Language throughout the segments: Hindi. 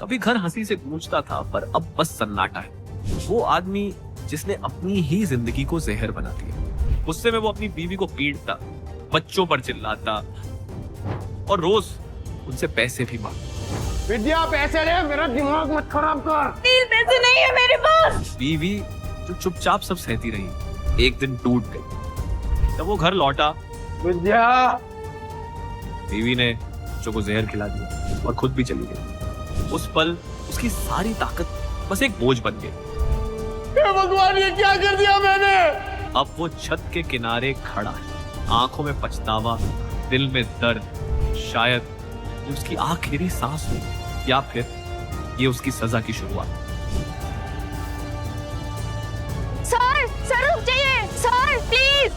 कभी घर हंसी से गूंजता था, पर अब बस सन्नाटा है। वो आदमी जिसने अपनी ही जिंदगी को जहर बना दिया। गुस्से में वो अपनी बीवी को पीटता, बच्चों पर चिल्लाता और रोज उनसे पैसे भी मांगता। विद्या पैसे ले, मेरा दिमाग मत खराब कर। तीन पैसे नहीं है मेरे पास। बीवी जो चुपचाप सब सहती रही, एक दिन टूट गई। जब वो घर लौटा, विद्या, बीवी ने बच्चों को जहर खिला दिया और खुद भी चली गई। उस पल उसकी सारी ताकत बस एक बोझ बन गई। हे भगवान, ये क्या कर दिया मैंने? अब वो छत के किनारे खड़ा है, आंखों में पछतावा, दिल में दर्द। शायद ये उसकी आखिरी सांस हो, या फिर ये उसकी सजा की शुरुआत। सर रुक जाइए, सर प्लीज।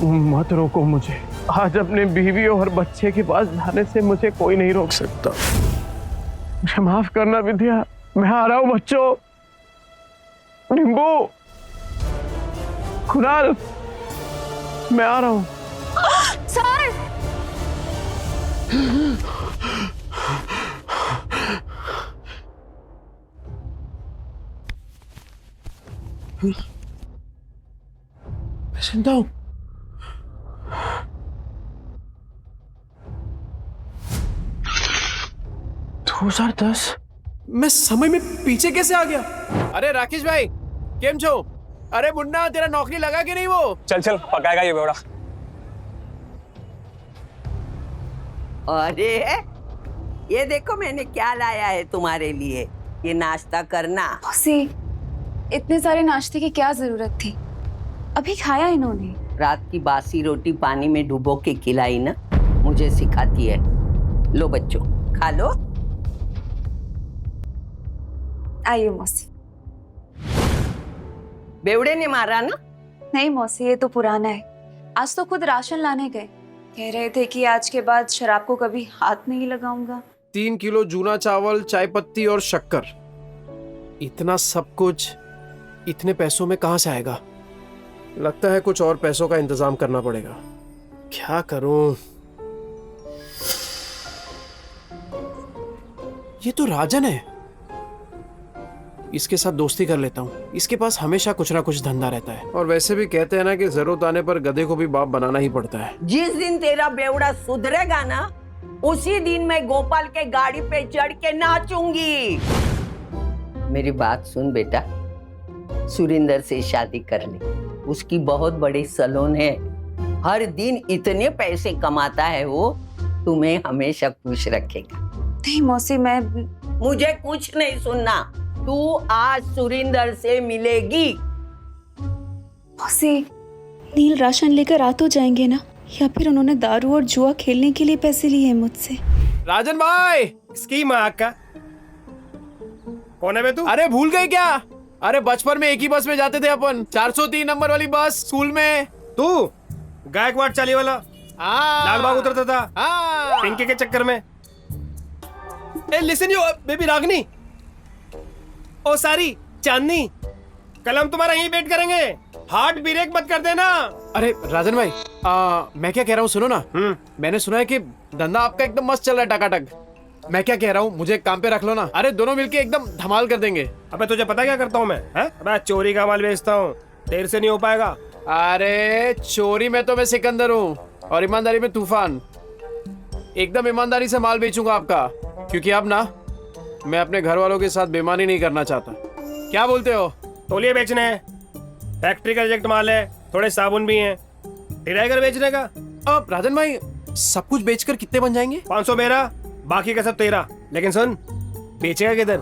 मत रोको मुझे। आज अपने बीवी और बच्चे के पास जाने से मुझे कोई नहीं रोक सकता। मुझे माफ करना विद्या, मैं आ रहा हूं। बच्चों, नींबू, कुणाल, मैं आ रहा हूं। सर मैं जिंदा हूं। मैं समय में पीछे कैसे आ गया? अरे राकेश भाई, केम छो? अरे मुन्ना, तेरा नौकरी लगा कि नहीं वो? चल चल, पकाएगा ये बेवड़ा। अरे ये देखो मैंने क्या लाया है तुम्हारे लिए, ये नाश्ता करना। मौसी, इतने सारे नाश्ते की क्या जरूरत थी? अभी खाया इन्होंने। रात की बासी रोटी पानी में डुबो के खिलाई ना, मुझे सिखाती है। लो बच्चों, खा लो। आइए मौसी। बेवड़े ने मारा ना? नहीं मौसी, ये तो पुराना है। आज तो खुद राशन लाने गए, कह रहे थे कि आज के बाद शराब को कभी हाथ नहीं लगाऊंगा। 3 किलो जूना चावल, चाय पत्ती और शक्कर, इतना सब कुछ इतने पैसों में कहां से आएगा? लगता है कुछ और पैसों का इंतजाम करना पड़ेगा। क्या करूं? ये तो राजन है, इसके साथ दोस्ती कर लेता हूँ। इसके पास हमेशा कुछ ना कुछ धंधा रहता है, और वैसे भी कहते हैं ना कि जरूरत आने पर गधे को भी बाप बनाना ही पड़ता है। जिस दिन तेरा बेवड़ा सुधरेगा ना, उसी दिन मैं गोपाल के गाड़ी पे चढ़ के नाचूंगी। मेरी बात सुन बेटा, सुरिंदर से शादी कर ले। उसकी बहुत बड़ी सैलून है, हर दिन इतने पैसे कमाता है वो, तुम्हें हमेशा खुश रखेगा। नहीं मौसी, मैं मुझे कुछ नहीं सुनना। तू आज सुरिंदर से मिलेगी। मौसी, नील राशन लेकर आ तो जाएंगे ना, या फिर उन्होंने दारू और जुआ खेलने के लिए पैसे लिए हैं मुझसे? राजन भाई, इसकी माँ का कौन है बे तू? अरे भूल गए क्या? अरे बचपन में एक ही बस में जाते थे अपन, 403 नंबर वाली बस, स्कूल में। तू गायकवाड़ चाली वाला लाल बाग उतरता था पिंकी के चक्कर में। ए लिसन यू बेबी रागनी, ओ सारी चांदनी, कल हम तुम्हारा यहीं वेट करेंगे। हार्ट ब्रेक मत कर देना। अरे राजन भाई, मैं क्या कह रहा हूँ सुनो ना। मैंने सुना है कि धंधा आपका एकदम मस्त चल रहा है, टकाटक। मैं क्या कह रहा हूँ, मुझे काम पे रख लो ना। अरे दोनों मिलके एकदम धमाल कर देंगे। अबे तुझे पता क्या करता हूँ मैं? अबे चोरी का माल बेचता हूँ, देर से नहीं हो पाएगा। अरे चोरी में तो मैं सिकंदर हूँ, और ईमानदारी में तूफान। एकदम ईमानदारी से माल बेचूंगा आपका, क्योंकि अब ना मैं अपने घर वालों के साथ बेईमानी नहीं करना चाहता। क्या बोलते हो? तौलिए बेचने हैं, फैक्ट्री का रिजेक्ट माल है, थोड़े साबुन भी हैं, टिराइगर बेचने का। अब राजन भाई, सब कुछ बेचकर कितने बन जाएंगे? 500 मेरा, बाकी का सब तेरा। लेकिन सुन, बेचेगा किधर?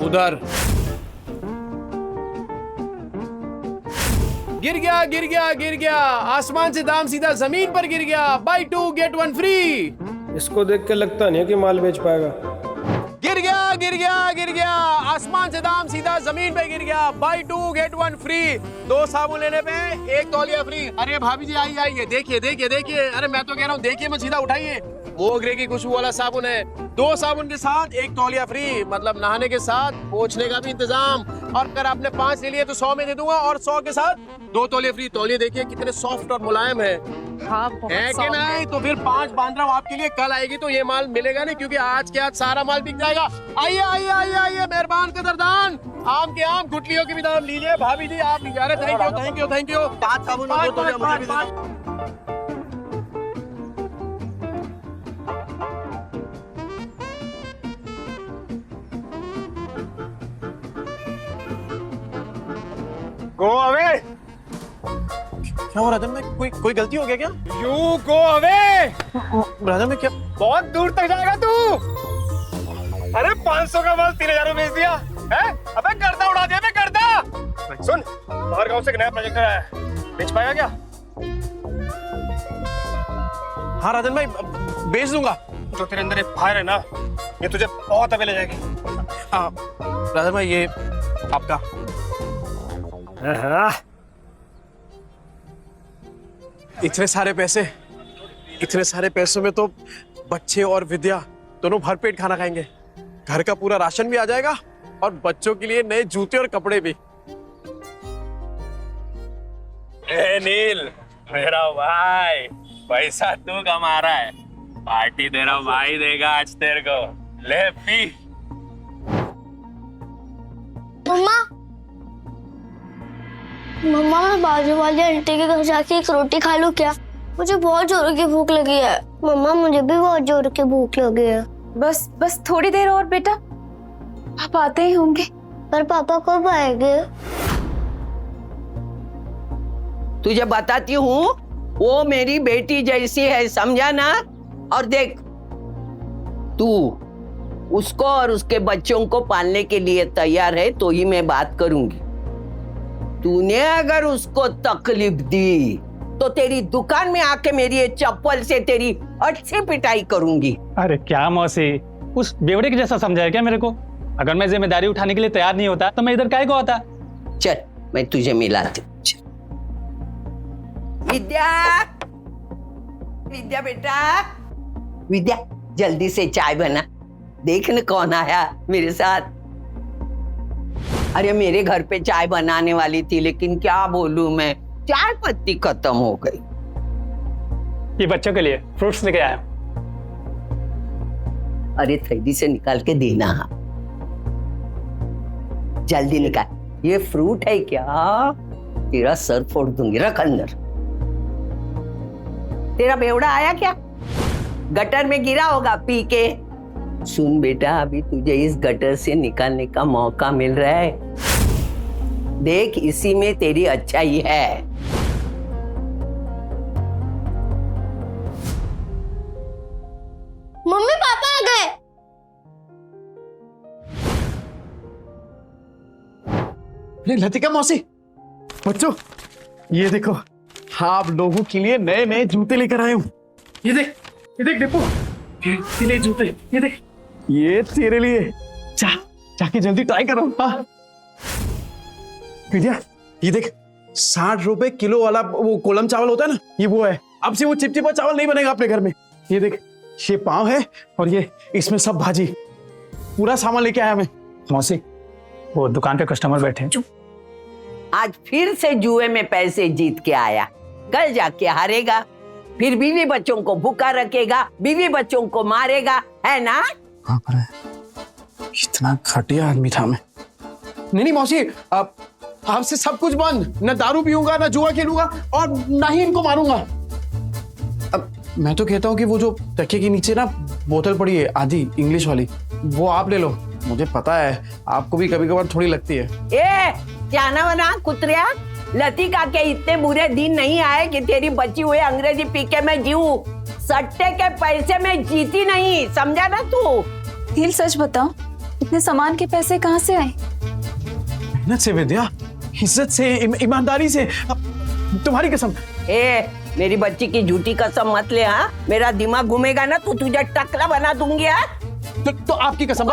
उधर। गिर गया गिर गया गिर गया, आसमान से दाम सीधा जमीन पर गिर गया। Buy 2 get 1 free. इसको देख के लगता नहीं है कि माल बेच पाएगा। गिर गया गिर गया गिर गया, आसमान से दाम सीधा जमीन पे गिर गया। Buy 2 get 1 free. 2 साबुन लेने पे 1 तौलिया फ्री। अरे भाभी जी आइए आइए, देखिए देखिए देखिए। अरे मैं तो कह रहा हूँ देखिए मत, सीधा उठाइए। मोगरे की खुशबू वाला साबुन है। 2 साबुन के साथ 1 तौलिया फ्री, मतलब नहाने के साथ पोंछने का भी इंतजाम। और अगर आपने 5 ले लिए तो 100 में दे दूंगा, और 100 के साथ 2 तौलिए फ्री। तौलिए देखिए कितने सॉफ्ट और मुलायम है। हाँ है कि नहीं? तो फिर 5 बांध रहा हूँ आपके लिए। कल आएगी तो ये माल मिलेगा नहीं, क्योंकि आज के आज सारा माल बिक जाएगा। आइए आइए आइए आइए, मेहरबान कदरदान। आम के आम, गुटलियों के भी दाम लीजिए। भाभी जी आप लीजिए। Thank you thank you thank you. 5 साबुन और 2 तौलिया मुझे भी दे दो। Go away. क्या हो राजन में? कोई गलती हो गया क्या? You go away. राजन में क्या? बहुत दूर तक जाएगा तू। अरे 500 का माल 3000 में बेच दिया है? अबे गर्दा उड़ा दिया। मैं गर्दा। सुन, बाहर गांव से एक नया प्रोजेक्टर आया है, बेच पाएगा क्या? हाँ राजन भाई, बेच दूंगा। जो तेरे अंदर एक फायर है ना, ये तुझे बहुत आगे ले जाएगी। राजन भाई ये आपका। इतने सारे पैसों में तो बच्चे और विद्या दोनों भरपेट खाना खाएंगे। घर का पूरा राशन भी आ जाएगा और बच्चों के लिए नए जूते और कपड़े भी। ए नील, मेरा भाई, पैसा तू कमा रहा है, पार्टी तेरा भाई देगा आज तेरे को। ले पी। मम्मा मैं बाजू वाली आंटी के घर जाके एक रोटी खा लूं क्या? मुझे बहुत जोर की भूख लगी है। मम्मा मुझे भी बहुत जोर की भूख लगी है। बस थोड़ी देर और बेटा, पापा आते ही होंगे। पर पापा कब आएंगे? तुझे बताती हूँ, वो मेरी बेटी जैसी है, समझा ना? और देख, तू उसको और उसके बच्चों को पालने के लिए तैयार है तो ही मैं बात करूंगी। तूने अगर उसको तकलीफ दी तो तेरी दुकान में आके मेरी ये चप्पल से तेरी अच्छी पिटाई करूंगी। अरे क्या मौसी, उस बेवड़े के जैसा समझाया क्या मेरे को? अगर मैं जिम्मेदारी उठाने के लिए तैयार नहीं होता तो मैं इधर काहे को आता? चल मैं तुझे मिलाती हूँ। विद्या, विद्या बेटा, विद्या जल्दी से चाय बना। देख न कौन आया मेरे साथ। अरे मेरे घर पे चाय बनाने वाली थी, लेकिन क्या बोलूं मैं, चाय पत्ती खत्म हो गई। ये बच्चों के लिए फ्रूट्स लेके आया। अरे थैली से निकाल के देना। हाँ जल्दी निकाल। ये फ्रूट है क्या? तेरा सर फोड़ दूंगी। रख अंदर। तेरा बेवड़ा आया क्या? गटर में गिरा होगा पी के। सुन बेटा, अभी तुझे इस गटर से निकालने का मौका मिल रहा है। देख, इसी में तेरी अच्छाई है। मम्मी पापा आ गए। लतिका मौसी, बच्चों ये देखो, आप लोगों के लिए नए नए जूते लेकर आए हूँ। ये देख डिप्पू, ये ले जूते, ये देख, ये तेरे लिए। जाके जल्दी ट्राई करो। हाँ विद्या, ये देख, 60 रुपए किलो वाला वो कोलम चावल होता है ना, ये वो है। अब से वो चिपचिपा चावल नहीं बनेगा अपने घर में। ये देख, ये पाव है और ये इसमें सब भाजी। पूरा सामान लेके आया मैं। मौसी, वो दुकान पे कस्टमर बैठे हैं। आज फिर से जुए में पैसे जीत के आया, कल जाके हारेगा, फिर बीवी बच्चों को भूखा रखेगा, बीवी बच्चों को मारेगा, है ना? हाँ, पर इतना घटिया आदमी था मैं। नहीं मौसी, अब आपसे सब कुछ बंद। न दारू पीऊंगा, न जुआ खेलूंगा, और न ही इनको मारूंगा। अब मैं तो कहता हूँ कि वो जो तकिए के नीचे ना बोतल पड़ी है आधी इंग्लिश वाली, वो आप ले लो। मुझे पता है आपको भी कभी कभार थोड़ी लगती है। ए जाना वना कुतरिया, लतिका के इतने बुरे दिन नहीं आए कि तेरी बची हुई अंग्रेजी पी के मैं जीऊं। सट्टे के पैसे में जीती नहीं, समझा ना तू? नील सच बताओ, इतने सामान के पैसे कहाँ से आए? मेहनत से विद्या, इज्जत से, ईमानदारी से। तुम्हारी कसम। ए मेरी बच्ची की झूठी कसम मत ले। हाँ, मेरा दिमाग घूमेगा ना तो तुझे टकला बना दूंगी। तो आपकी कसम।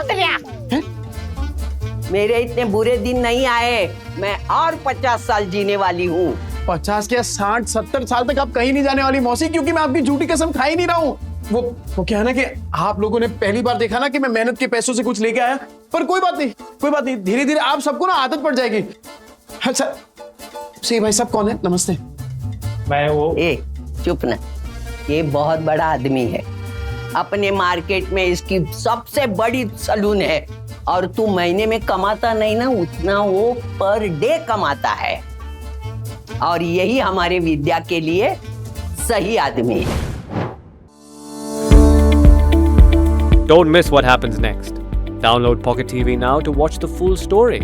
मेरे इतने बुरे दिन नहीं आए, मैं और 50 साल जीने वाली हूँ। 50 क्या 60-70 साल तक आप कहीं नहीं जाने वाली मौसी, क्योंकि मैं आपकी झूठी कसम खा ही नहीं रहा हूँ। वो क्या है ना कि आप लोगों ने पहली बार देखा ना कि मैं मेहनत के पैसों से कुछ लेके आया, पर कोई बात नहीं, धीरे धीरे आप सबको ना आदत पड़ जाएगी। अच्छा सही भाई साहब कौन है? नमस्ते। मैं वो ए चुप ना, ये बहुत बड़ा आदमी है, अपने मार्केट में इसकी सबसे बड़ी सलून है, और तू महीने में कमाता नहीं ना उतना वो पर डे कमाता है, और यही हमारे विद्या के लिए सही आदमी है। Don't miss what happens next. Download Pocket TV now to watch the full story.